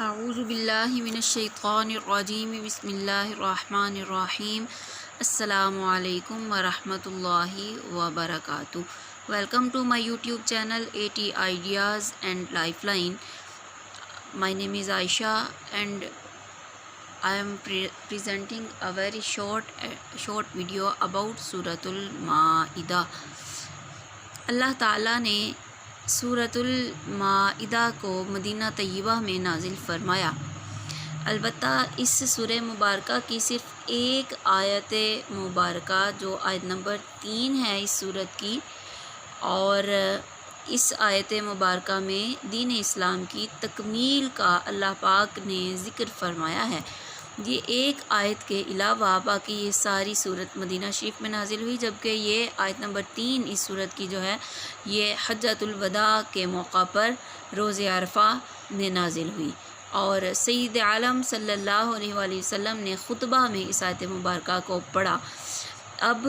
اعوذ باللہ من الشیطان الرجیم بسم اللہ الرحمن الرحیم السلام علیکم ورحمۃ اللہ وبرکاتہ. Welcome to my YouTube channel AT Ideas and Lifeline. My name is Aisha and I am presenting a very short video about سورۃ المائدہ. اللہ تعالیٰ نے سورۃ المائدہ کو مدینہ طیبہ میں نازل فرمایا. البتہ اس سورہ مبارکہ کی صرف ایک آیت مبارکہ جو آیت نمبر 3 ہے اس سورت کی، اور اس آیت مبارکہ میں دین اسلام کی تکمیل کا اللہ پاک نے ذکر فرمایا ہے. یہ ایک آیت کے علاوہ باقی یہ ساری صورت مدینہ شریف میں نازل ہوئی، جبکہ یہ آیت نمبر 3 اس صورت کی جو ہے یہ حجۃ الوداع کے موقع پر روز عرفہ میں نازل ہوئی، اور سید عالم صلی اللہ علیہ وآلہ وسلم نے خطبہ میں اس آیت مبارکہ کو پڑھا. اب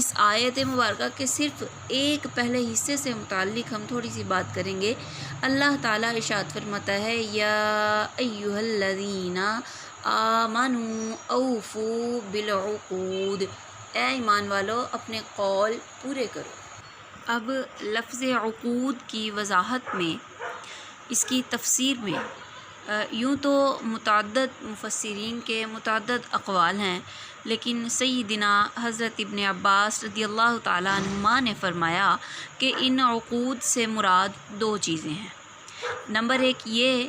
اس آیت مبارکہ کے صرف ایک پہلے حصے سے متعلق ہم تھوڑی سی بات کریں گے. اللہ تعالیٰ ارشاد فرماتا ہے، یا ایھا الذین آمنوا اوفوا بالعقود، اے ایمان والو اپنے قول پورے کرو. اب لفظ عقود کی وضاحت میں، اس کی تفسیر میں یوں تو متعدد مفسرین کے متعدد اقوال ہیں، لیکن سیدنا حضرت ابن عباس رضی اللہ تعالیٰ عنہما نے فرمایا کہ ان عقود سے مراد دو چیزیں ہیں. نمبر ایک یہ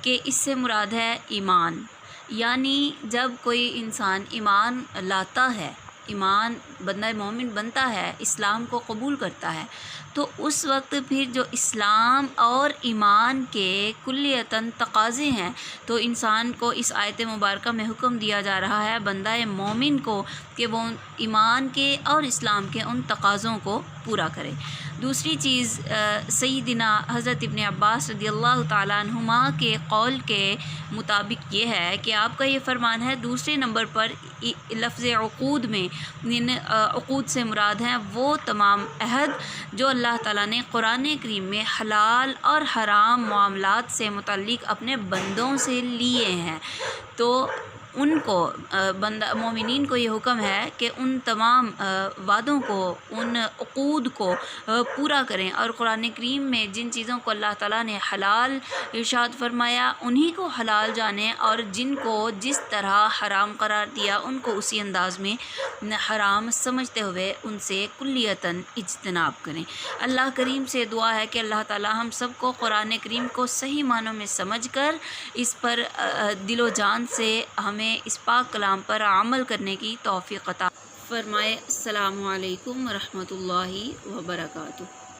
کہ اس سے مراد ہے ایمان، یعنی جب کوئی انسان ایمان لاتا ہے، ایمان بندہ مومن بنتا ہے، اسلام کو قبول کرتا ہے، تو اس وقت پھر جو اسلام اور ایمان کے کلیتاً تقاضے ہیں، تو انسان کو اس آیت مبارکہ میں حکم دیا جا رہا ہے بندہ مومن کو کہ وہ ایمان کے اور اسلام کے ان تقاضوں کو پورا کرے. دوسری چیز سیدنا حضرت ابن عباس رضی اللہ تعالیٰ عنہما کے قول کے مطابق یہ ہے کہ آپ کا یہ فرمان ہے. دوسرے نمبر پر لفظ عقود میں ان عقود سے مراد ہیں وہ تمام عہد جو اللہ تعالیٰ نے قرآن کریم میں حلال اور حرام معاملات سے متعلق اپنے بندوں سے لیے ہیں. تو ان کو بندہ مومنین کو یہ حکم ہے کہ ان تمام وعدوں کو، ان عقود کو پورا کریں، اور قرآن کریم میں جن چیزوں کو اللہ تعالیٰ نے حلال ارشاد فرمایا انہی کو حلال جانیں، اور جن کو جس طرح حرام قرار دیا ان کو اسی انداز میں حرام سمجھتے ہوئے ان سے کلیتاً اجتناب کریں. اللہ کریم سے دعا ہے کہ اللہ تعالیٰ ہم سب کو قرآن کریم کو صحیح معنوں میں سمجھ کر اس پر دل و جان سے ہمیں اس پاک کلام پر عمل کرنے کی توفیق عطا فرمائے. السلام علیکم ورحمۃ اللہ وبرکاتہ.